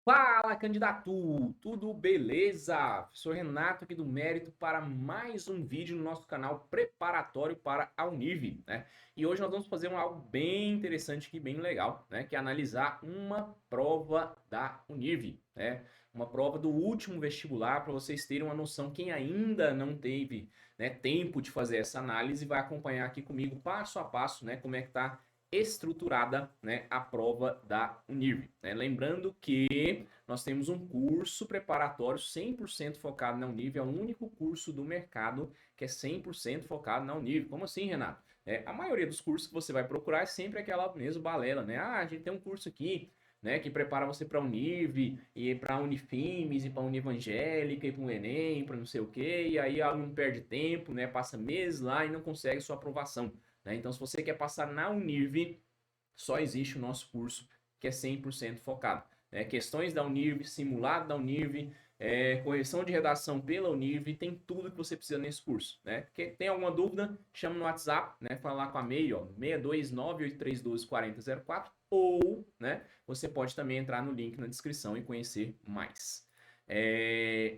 Fala, candidato! Tudo beleza? Professor Renato aqui do Mérito para mais um vídeo no nosso canal preparatório para a Univ, né? E hoje nós vamos fazer algo bem interessante aqui, bem legal, né? Que é analisar uma prova da Univ, né? Uma prova do último vestibular para vocês terem uma noção. Quem ainda não teve, né, tempo de fazer essa análise vai acompanhar aqui comigo passo a passo, né? Como é que tá estruturada, né, a prova da Univ, né? Lembrando que nós temos um curso preparatório 100% focado na Univ, é o único curso do mercado que é 100% focado na Univ. Como assim, Renato? A maioria dos cursos que você vai procurar é sempre aquela mesma balela, né? Ah, a gente tem um curso aqui, né, que prepara você para a Univ, e para a Unifimes, e para a Univangélica, e para o Enem, para não sei o quê, e aí o aluno perde tempo, né, passa meses lá e não consegue sua aprovação. Né? Então, se você quer passar na Univ, só existe o nosso curso que é 100% focado. Né? Questões da Univ, simulado da Univ, correção de redação pela Univ, tem tudo que você precisa nesse curso. Né? Tem alguma dúvida, chama no WhatsApp, né? Fala lá com a MEI, ó, 62983124004, ou, né, você pode também entrar no link na descrição e conhecer mais.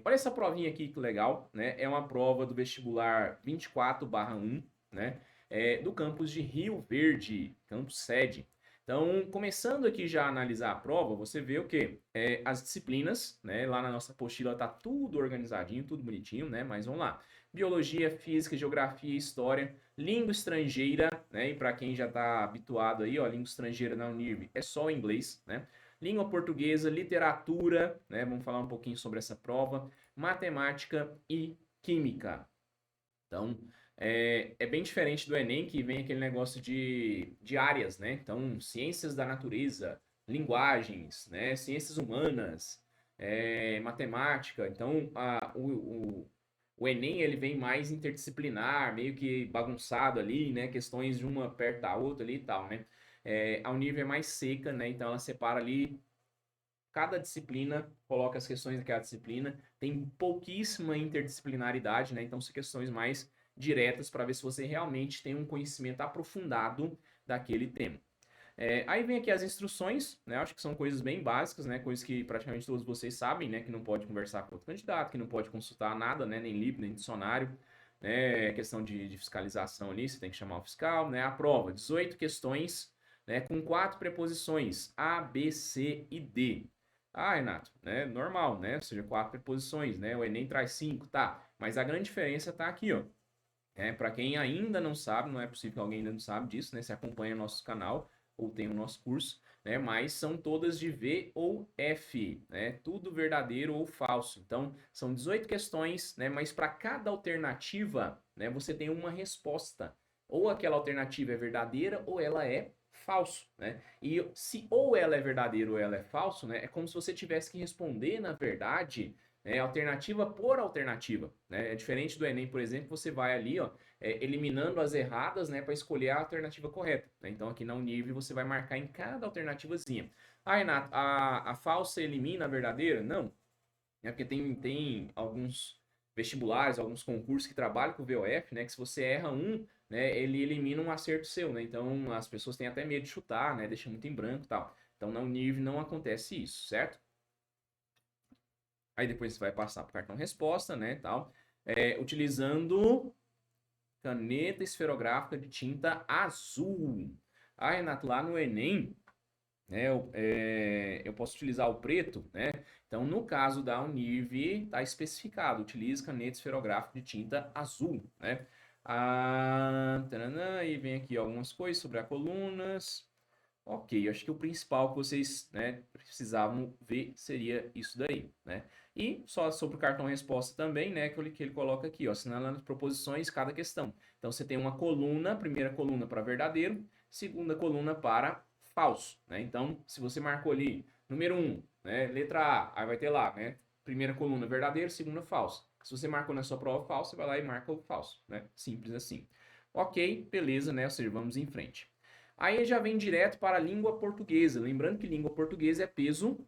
Olha essa provinha aqui que legal, né? É uma prova do vestibular 24/1, né? Do campus de Rio Verde, campus sede. Então, começando aqui já a analisar a prova, você vê o quê? As disciplinas, né? Lá na nossa apostila tá tudo organizadinho, tudo bonitinho, né? Mas vamos lá. Biologia, física, geografia, história, língua estrangeira, né? E para quem já está habituado aí, ó, língua estrangeira na Univ é só o inglês, né? Língua portuguesa, literatura, né? Vamos falar um pouquinho sobre essa prova, matemática e química. Então, é bem diferente do Enem, que vem aquele negócio de áreas, né? Então, ciências da natureza, linguagens, né? Ciências humanas, matemática. Então, o Enem, ele vem mais interdisciplinar, meio que bagunçado ali, né? Questões de uma perto da outra ali e tal, né? A Univ é mais seca, né? Então, ela separa ali cada disciplina, coloca as questões daquela disciplina, tem pouquíssima interdisciplinaridade, né? Então são questões mais diretas para ver se você realmente tem um conhecimento aprofundado daquele tema. Aí vem aqui as instruções, né? Acho que são coisas bem básicas, né? Coisas que praticamente todos vocês sabem, né? Que não pode conversar com outro candidato, que não pode consultar nada, né? Nem livro, nem dicionário, né? Questão de fiscalização ali, você tem que chamar o fiscal, né? A prova, 18 questões, né? Com 4 preposições, A, B, C e D. Ah, Renato, né? Normal, né? Ou seja, 4 preposições, né? O Enem traz 5, tá? Mas a grande diferença tá aqui, ó. Para quem ainda não sabe, não é possível que alguém ainda não sabe disso, né? Se acompanha o nosso canal ou tem o nosso curso, né? Mas são todas de V ou F, né? Tudo verdadeiro ou falso. Então, são 18 questões, né? Mas para cada alternativa, né? Você tem uma resposta. Ou aquela alternativa é verdadeira ou ela é falso, né? E se ou ela é verdadeira ou ela é falso, né? É como se você tivesse que responder, na verdade, alternativa por alternativa. Né? É diferente do Enem, por exemplo, você vai ali, ó, eliminando as erradas, né, para escolher a alternativa correta. Né? Então aqui na Univ você vai marcar em cada alternativazinha. Ah, Renato, a falsa elimina a verdadeira? Não. É porque tem alguns vestibulares, alguns concursos que trabalham com o VOF, né, que se você erra um, né, ele elimina um acerto seu, né? Então as pessoas têm até medo de chutar, né, deixa muito em branco e tal. Então na Univ não acontece isso, certo? Aí depois você vai passar para o cartão resposta, né, tal, utilizando caneta esferográfica de tinta azul. Ah, Renato, lá no Enem, né, eu posso utilizar o preto, né? Então, no caso da Univ, está especificado, utilize caneta esferográfica de tinta azul, né? Taranã, e vem aqui algumas coisas sobre as colunas. Ok, acho que o principal que vocês, né, precisavam ver seria isso daí, né? E só sobre o cartão resposta também, né, que ele coloca aqui, ó, assinalando as proposições cada questão. Então você tem uma coluna, primeira coluna para verdadeiro, segunda coluna para falso, né? Então, se você marcou ali, número 1, né, letra A, aí vai ter lá, né, primeira coluna verdadeiro, segunda falso. Se você marcou na sua prova falso, você vai lá e marca o falso, né? Simples assim. Ok, beleza, né? Ou seja, vamos em frente. Aí já vem direto para a língua portuguesa. Lembrando que língua portuguesa é peso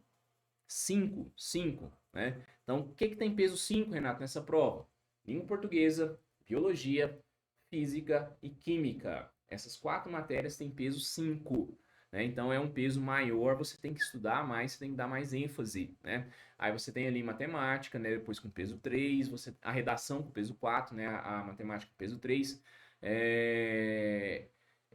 5, 5, né? Então, o que tem peso 5, Renato, nessa prova? Língua portuguesa, biologia, física e química. Essas 4 matérias têm peso 5. né? Então é um peso maior, você tem que estudar mais, você tem que dar mais ênfase, né? Aí você tem ali matemática, né? Depois com peso 3, a redação com peso 4, né? A matemática com peso 3.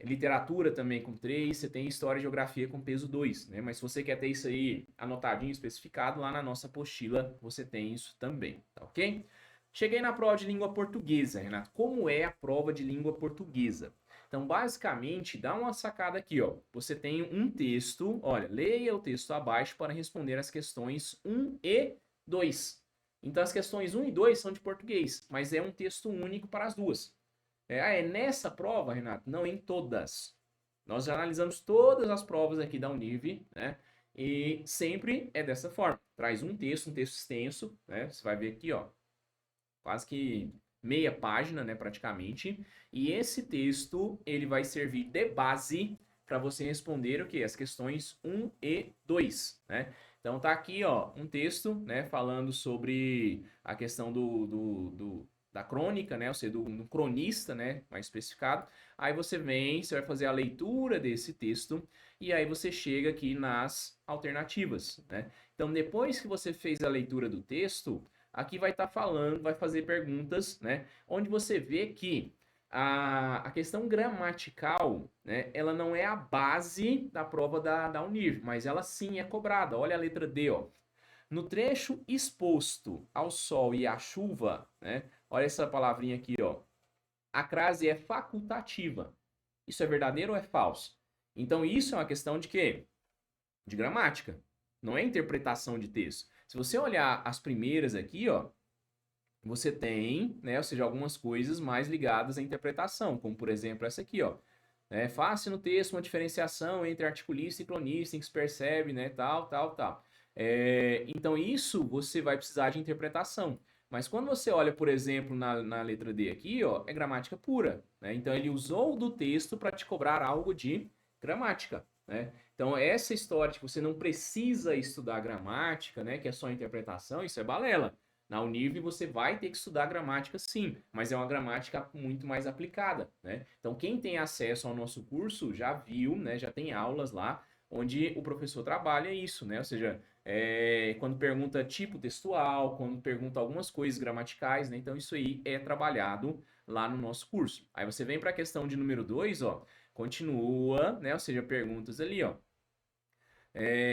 Literatura também com 3, você tem história e geografia com peso 2, né? Mas se você quer ter isso aí anotadinho, especificado, lá na nossa apostila você tem isso também, tá ok? Cheguei na prova de língua portuguesa, Renato. Como é a prova de língua portuguesa? Então, basicamente, dá uma sacada aqui, ó. Você tem um texto, olha, leia o texto abaixo para responder as questões 1 e 2. Então, as questões 1 e 2 são de português, mas é um texto único para as duas. É nessa prova, Renato? Não, em todas. Nós já analisamos todas as provas aqui da Univ, né? E sempre é dessa forma. Traz um texto extenso, né? Você vai ver aqui, ó, quase que meia página, né, praticamente. E esse texto, ele vai servir de base para você responder o quê? As questões 1 e 2, né? Então tá aqui, ó, um texto, né, falando sobre a questão da crônica, né, ou seja, do cronista, né, mais especificado. Aí você vem, você vai fazer a leitura desse texto e aí você chega aqui nas alternativas, né? Então depois que você fez a leitura do texto, aqui vai estar falando, vai fazer perguntas, né? Onde você vê que a questão gramatical, né? Ela não é a base da prova da Univ, mas ela sim é cobrada. Olha a letra D, ó. No trecho exposto ao sol e à chuva, né? Olha essa palavrinha aqui, ó. A crase é facultativa. Isso é verdadeiro ou é falso? Então, isso é uma questão de quê? De gramática. Não é interpretação de texto. Se você olhar as primeiras aqui, ó, você tem, né, ou seja, algumas coisas mais ligadas à interpretação, como por exemplo essa aqui, ó. Faça no texto uma diferenciação entre articulista e cronista, em que se percebe, né, tal, tal, tal. Então isso você vai precisar de interpretação. Mas quando você olha, por exemplo, na letra D aqui, ó, é gramática pura, né? Então ele usou do texto para te cobrar algo de gramática, né? Então essa história de que você não precisa estudar gramática, né, que é só interpretação, isso é balela. Na Univ você vai ter que estudar gramática sim, mas é uma gramática muito mais aplicada, né? Então quem tem acesso ao nosso curso já viu, né? Já tem aulas lá onde o professor trabalha isso, né? Ou seja, quando pergunta tipo textual, quando pergunta algumas coisas gramaticais, né? Então isso aí é trabalhado lá no nosso curso. Aí você vem para a questão de número 2, ó, continua, né? Ou seja, perguntas ali, ó.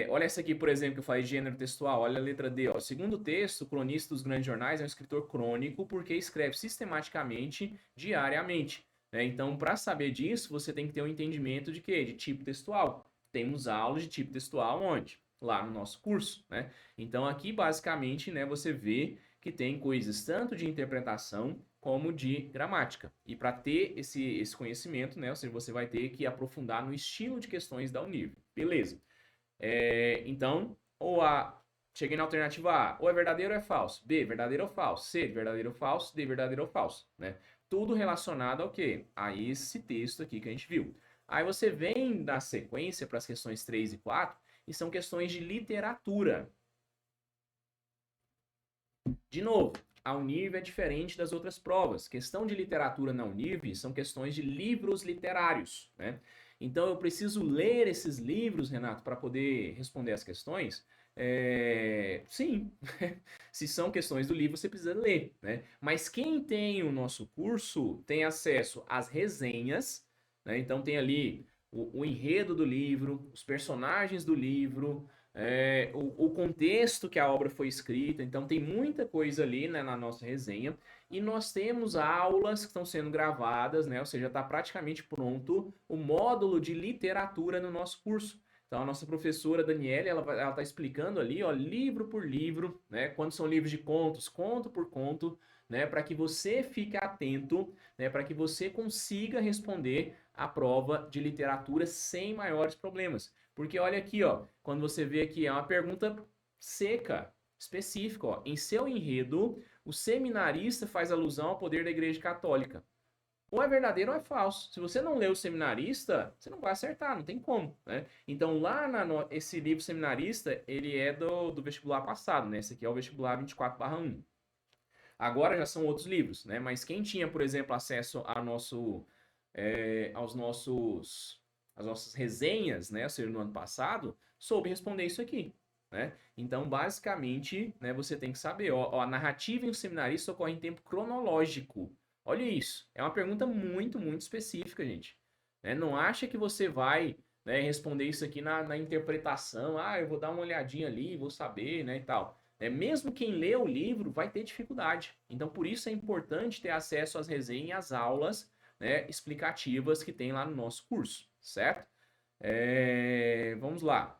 Olha essa aqui, por exemplo, que eu falei de gênero textual. Olha a letra D. Ó. Segundo o texto, o cronista dos grandes jornais é um escritor crônico porque escreve sistematicamente, diariamente. Né? Então, para saber disso, você tem que ter um entendimento de quê? De tipo textual. Temos aulas de tipo textual onde? Lá no nosso curso. Né? Então, aqui, basicamente, né, você vê que tem coisas tanto de interpretação como de gramática. E para ter esse conhecimento, né, ou seja, você vai ter que aprofundar no estilo de questões da Univ. Beleza. Então, cheguei na alternativa A, ou é verdadeiro ou é falso. B, verdadeiro ou falso. C, verdadeiro ou falso. D, verdadeiro ou falso, né? Tudo relacionado ao quê? A esse texto aqui que a gente viu. Aí você vem da sequência para as questões 3 e 4, e são questões de literatura. De novo, a Univ é diferente das outras provas. Questão de literatura na Univ são questões de livros literários, né? Então eu preciso ler esses livros, Renato, para poder responder as questões? Sim, se são questões do livro, você precisa ler, né? Mas quem tem o nosso curso tem acesso às resenhas, né? Então tem ali o enredo do livro, os personagens do livro, o contexto que a obra foi escrita, então tem muita coisa ali, né, na nossa resenha, e nós temos aulas que estão sendo gravadas, né, ou seja, está praticamente pronto o módulo de literatura no nosso curso. Então a nossa professora Daniela, ela está explicando ali, ó, livro por livro, né, quando são livros de contos, conto por conto, né, para que você fique atento, né, para que você consiga responder a prova de literatura sem maiores problemas. Porque olha aqui, ó, quando você vê aqui, é uma pergunta seca, específica, ó. Em seu enredo, o seminarista faz alusão ao poder da Igreja Católica. Ou é verdadeiro ou é falso. Se você não lê o seminarista, você não vai acertar, não tem como, né? Então, esse livro seminarista, ele é do vestibular passado, né? Esse aqui é o vestibular 24/1. Agora já são outros livros, né? Mas quem tinha, por exemplo, acesso a as nossas resenhas, né, ou seja, no ano passado, soube responder isso aqui, né? Então, basicamente, né, você tem que saber, ó, a narrativa em um seminarista ocorre em tempo cronológico. Olha isso, é uma pergunta muito, muito específica, gente. Né? Não acha que você vai, né, responder isso aqui na interpretação, eu vou dar uma olhadinha ali, vou saber, né, e tal. Mesmo quem lê o livro vai ter dificuldade. Então, por isso é importante ter acesso às resenhas e às aulas, né, explicativas que tem lá no nosso curso, certo? Vamos lá.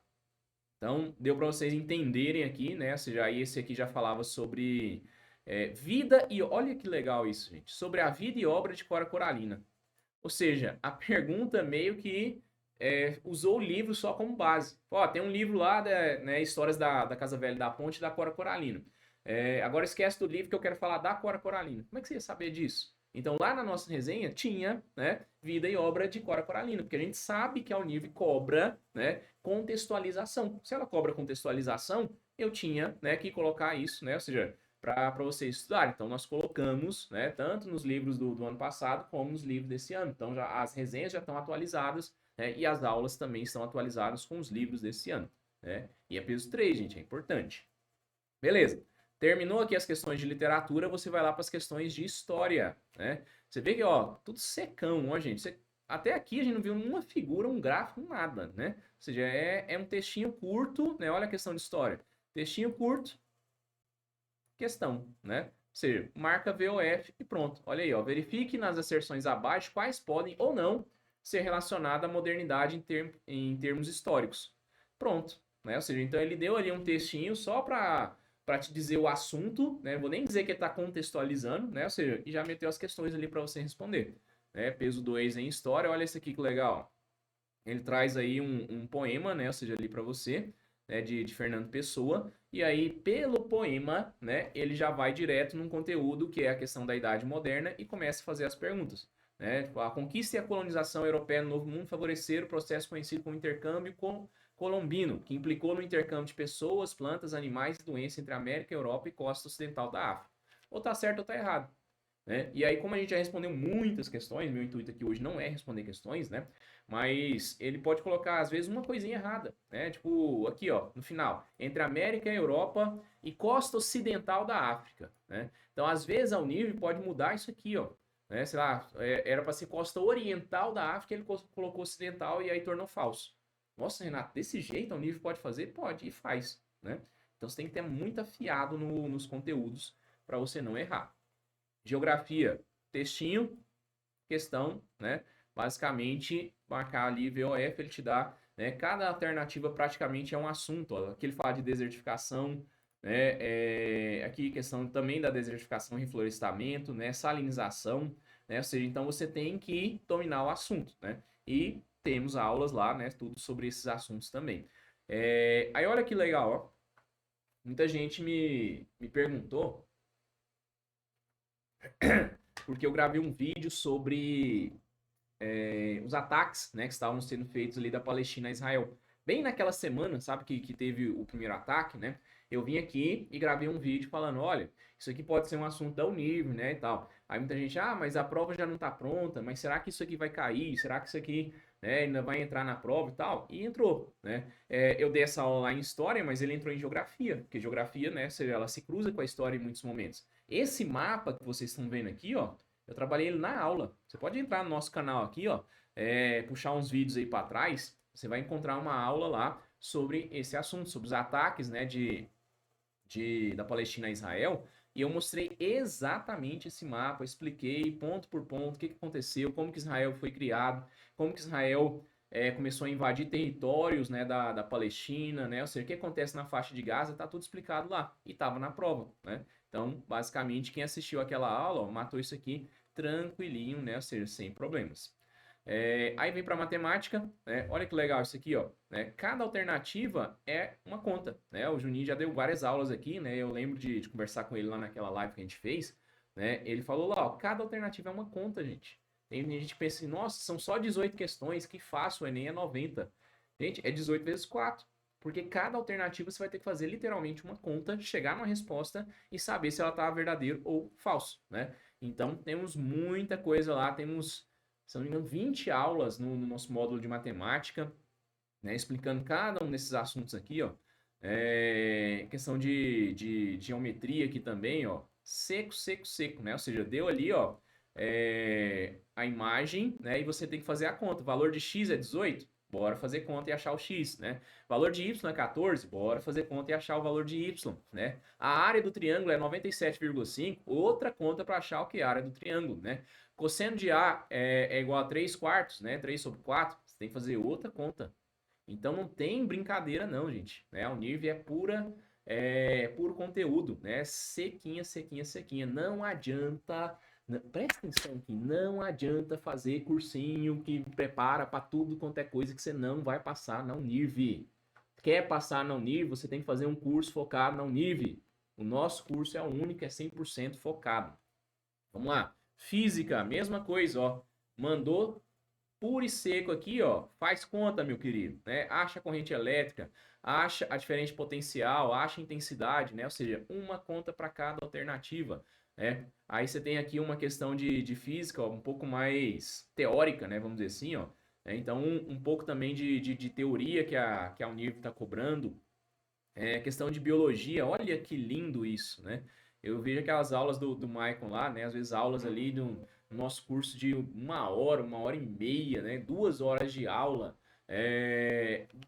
Então, deu para vocês entenderem aqui, né? Ou seja, aí esse aqui já falava sobre vida e... Olha que legal isso, gente. Sobre a vida e obra de Cora Coralina. Ou seja, a pergunta meio que usou o livro só como base. Ó, tem um livro lá, né, Histórias da Casa Velha da Ponte e da Cora Coralina. Agora esquece do livro que eu quero falar da Cora Coralina. Como é que você ia saber disso? Então, lá na nossa resenha tinha, né, vida e obra de Cora Coralina, porque a gente sabe que a Univ cobra, né, contextualização. Se ela cobra contextualização, eu tinha, né, que colocar isso, né, ou seja, para vocês estudarem. Então, nós colocamos, né, tanto nos livros do ano passado como nos livros desse ano. Então, já, as resenhas já estão atualizadas, né, e as aulas também estão atualizadas com os livros desse ano. Né? E é peso 3, gente, é importante. Beleza. Terminou aqui as questões de literatura, você vai lá para as questões de história. Né? Você vê que, ó, tudo secão, ó, gente. Até aqui a gente não viu nenhuma figura, um gráfico, nada, né? Ou seja, é um textinho curto, né? Olha a questão de história. Textinho curto, questão, né? Ou seja, marca VOF e pronto. Olha aí, ó, verifique nas asserções abaixo quais podem ou não ser relacionadas à modernidade em termos históricos. Pronto, né? Ou seja, então ele deu ali um textinho só para te dizer o assunto, né? Vou nem dizer que ele está contextualizando, né? Ou seja, e já meteu as questões ali para você responder. Né? Peso 2 em história, olha esse aqui que legal. Ele traz aí um poema, né? Ou seja, ali para você, né? De Fernando Pessoa. E aí, pelo poema, né? Ele já vai direto num conteúdo que é a questão da Idade Moderna e começa a fazer as perguntas. Né? A conquista e a colonização europeia no Novo Mundo favoreceram o processo conhecido como intercâmbio colombino, que implicou no intercâmbio de pessoas, plantas, animais e doenças entre a América, Europa e costa ocidental da África. Ou tá certo ou tá errado. Né? E aí, como a gente já respondeu muitas questões, meu intuito aqui hoje não é responder questões, né? Mas ele pode colocar, às vezes, uma coisinha errada, né? Tipo, aqui, ó, no final, entre América, Europa e costa ocidental da África, né? Então, às vezes, a Univ pode mudar isso aqui, ó. Né? Sei lá, era para ser costa oriental da África, ele colocou ocidental e aí tornou falso. Nossa, Renato, desse jeito a Univ pode fazer? Pode, e faz, né? Então, você tem que ter muito afiado nos conteúdos para você não errar. Geografia, textinho, questão, né? Basicamente, marcar ali VOF, ele te dá, né? Cada alternativa praticamente é um assunto. Ó. Aqui ele fala de desertificação, né? Aqui questão também da desertificação e reflorestamento, né? Salinização, né? Ou seja, então você tem que dominar o assunto, né? E temos aulas lá, né? Tudo sobre esses assuntos também. Aí olha que legal, ó. Muita gente me perguntou porque eu gravei um vídeo sobre os ataques, né, que estavam sendo feitos ali da Palestina a Israel. Bem naquela semana, sabe, que teve o primeiro ataque, né? Eu vim aqui e gravei um vídeo falando, olha, isso aqui pode ser um assunto da Univ, né, e tal. Aí muita gente, mas a prova já não tá pronta, mas será que isso aqui vai cair? Será que isso aqui, né, ainda vai entrar na prova e tal? E entrou, né? Eu dei essa aula lá em História, mas ele entrou em Geografia, porque Geografia, né, ela se cruza com a História em muitos momentos. Esse mapa que vocês estão vendo aqui, ó, eu trabalhei ele na aula. Você pode entrar no nosso canal aqui, ó, puxar uns vídeos aí para trás, você vai encontrar uma aula lá sobre esse assunto, sobre os ataques, né, da Palestina a Israel, e eu mostrei exatamente esse mapa, expliquei ponto por ponto o que aconteceu, como que Israel foi criado, como que Israel começou a invadir territórios, né, da Palestina, né, ou seja, o que acontece na faixa de Gaza, tá tudo explicado lá, e estava na prova, né. Então, basicamente, quem assistiu aquela aula, ó, matou isso aqui tranquilinho, né, ou seja, sem problemas. Aí vem para matemática, né? Olha que legal isso aqui, ó. Né? Cada alternativa é uma conta, né? O Juninho já deu várias aulas aqui, né? Eu lembro de conversar com ele lá naquela live que a gente fez, né? Ele falou lá, ó, cada alternativa é uma conta, gente. Tem gente que pensa assim, nossa, são só 18 questões, que fácil, o Enem é 90. Gente, é 18 vezes 4. Porque cada alternativa você vai ter que fazer literalmente uma conta, chegar numa resposta e saber se ela está verdadeiro ou falso, né? Então, temos muita coisa lá, temos se não me engano, 20 aulas no nosso módulo de matemática, né, explicando cada um desses assuntos aqui, ó. Questão de geometria aqui também, ó. Seco, seco, seco, né? Ou seja, deu ali, ó, a imagem, né? E você tem que fazer a conta. O valor de x é 18? Bora fazer conta e achar o x, né? Valor de y é 14? Bora fazer conta e achar o valor de y, né? A área do triângulo é 97,5, outra conta para achar o que é a área do triângulo, né? Cosseno de A é igual a 3 quartos, né? 3 sobre 4, você tem que fazer outra conta. Então não tem brincadeira não, gente, né? A Unirv puro conteúdo, né? Sequinha, sequinha, sequinha. Não adianta, presta atenção aqui, não adianta fazer cursinho que prepara para tudo quanto é coisa que você não vai passar na Unirv. Quer passar na Unirv, você tem que fazer um curso focado na Unirv. O nosso curso é o único, é 100% focado. Vamos lá. Física, mesma coisa, ó. Mandou puro e seco aqui, ó, faz conta, meu querido, né? Acha a corrente elétrica, acha a diferença potencial, acha a intensidade, né? Ou seja, uma conta para cada alternativa, né? Aí você tem aqui uma questão de física, ó, um pouco mais teórica, né? Vamos dizer assim, ó. Então, um pouco também de teoria que a Unirv está cobrando. Questão de biologia, olha que lindo isso, né? Eu vejo aquelas aulas do Maicon lá, né? Às vezes aulas ali do nosso curso de 1 hora e meia, né? 2 horas de aula,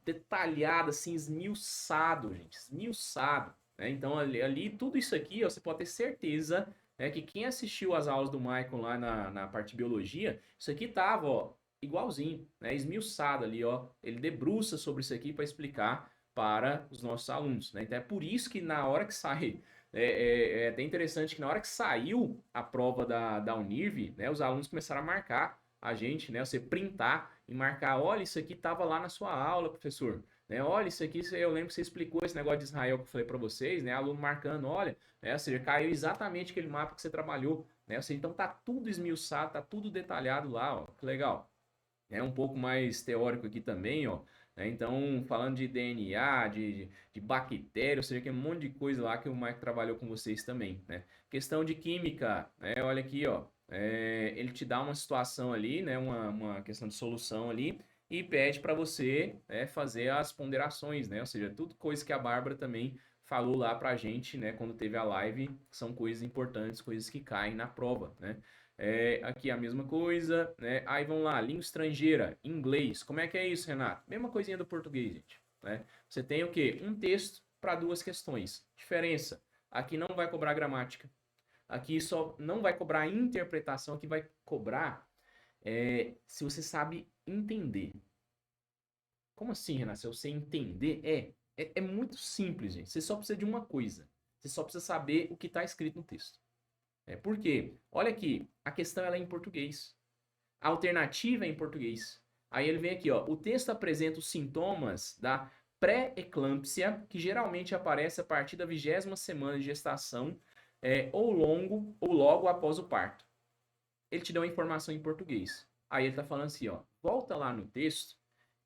detalhado, assim, esmiuçado, gente, esmiuçado, né? Então ali tudo isso aqui, ó, você pode ter certeza, né, que quem assistiu às aulas do Maicon lá na parte de biologia, isso aqui tava, ó, igualzinho, né? Esmiuçado ali, ó. Ele debruça sobre isso aqui para explicar para os nossos alunos, né? Então é por isso que na hora que sai, é até interessante que na hora que saiu a prova da Unirv, né, os alunos começaram a marcar a gente, né? Você printar e marcar, olha, isso aqui estava lá na sua aula, professor. Né? Olha, isso aqui, eu lembro que você explicou esse negócio de Israel que eu falei para vocês, né? Aluno marcando, olha, né? Ou seja, caiu exatamente aquele mapa que você trabalhou, né? Ou seja, então tá tudo esmiuçado, tá tudo detalhado lá, ó, que legal. É um pouco mais teórico aqui também, ó. Né? Então, falando de DNA, de bactéria, ou seja, que é um monte de coisa lá que o Mike trabalhou com vocês também, né? Questão de química, né? Olha aqui, ó. Ele te dá uma situação ali, né? Uma questão de solução ali e pede para você, né, fazer as ponderações, né? Ou seja, tudo coisa que a Bárbara também falou lá pra gente, né? Quando teve a live, são coisas importantes, coisas que caem na prova, né? Aqui a mesma coisa, né? Aí vamos lá, língua estrangeira, inglês. Como é que é isso, Renato? Mesma coisinha do português, gente, né? Você tem o quê? Um texto para duas questões. Diferença. Aqui não vai cobrar gramática. Aqui só não vai cobrar interpretação. Aqui vai cobrar se você sabe entender. Como assim, Renato? Se você entender, é muito simples, gente. Você só precisa de uma coisa. Você só precisa saber o que está escrito no texto. Por quê? Olha aqui, a questão ela é em português. A alternativa é em português. Aí ele vem aqui, ó. O texto apresenta os sintomas da pré-eclâmpsia, que geralmente aparece a partir da 20ª semana de gestação, ou logo após o parto. Ele te dá uma informação em português. Aí ele tá falando assim, ó. Volta lá no texto,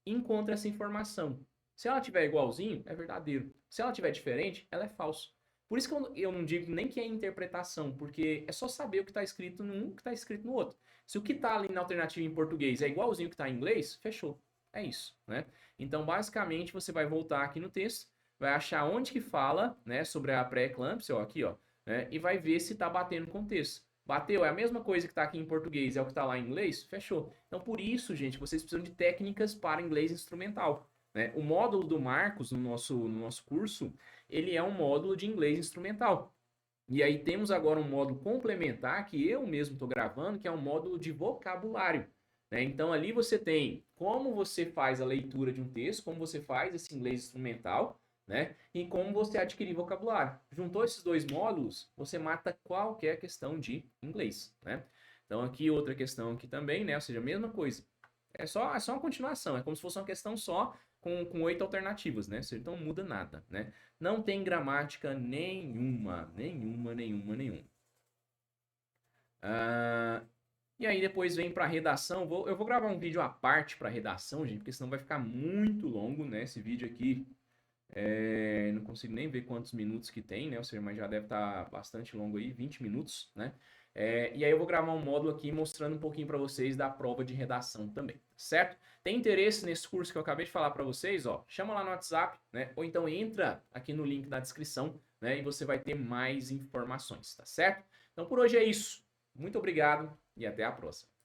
encontra essa informação. Se ela tiver igualzinho, é verdadeiro. Se ela tiver diferente, ela é falso. Por isso que eu não digo nem que é interpretação, porque é só saber o que está escrito num, o que está escrito no outro. Se o que está ali na alternativa em português é igualzinho o que está em inglês, fechou. É isso, né? Então, basicamente, você vai voltar aqui no texto, vai achar onde que fala, né, sobre a pré-eclâmpsia, ó, aqui, ó, né, e vai ver se está batendo com o texto. Bateu, é a mesma coisa que está aqui em português, é o que está lá em inglês? Fechou. Então, por isso, gente, vocês precisam de técnicas para inglês instrumental. Né? O módulo do Marcos, no nosso curso, ele é um módulo de inglês instrumental. E aí temos agora um módulo complementar que eu mesmo estou gravando, que é um módulo de vocabulário. Né? Então, ali você tem como você faz a leitura de um texto, como você faz esse inglês instrumental, né? E como você adquirir vocabulário. Juntou esses dois módulos, você mata qualquer questão de inglês, né? Então aqui outra questão aqui também, né? Ou seja, a mesma coisa. É só uma continuação, é como se fosse uma questão só com 8 alternativas, né? Ou seja, então não muda nada, né? Não tem gramática nenhuma, nenhuma, nenhuma, nenhuma. E aí depois vem para redação. Eu vou gravar um vídeo à parte para redação, gente, porque senão vai ficar muito longo, né? Esse vídeo aqui não consigo nem ver quantos minutos que tem, né? Ou seja, mas já deve estar bastante longo aí, 20 minutos, né? E aí eu vou gravar um módulo aqui mostrando um pouquinho para vocês da prova de redação também, certo? Tem interesse nesse curso que eu acabei de falar para vocês, ó, chama lá no WhatsApp, né? Ou então entra aqui no link na descrição, né? E você vai ter mais informações, tá certo? Então por hoje é isso. Muito obrigado e até a próxima.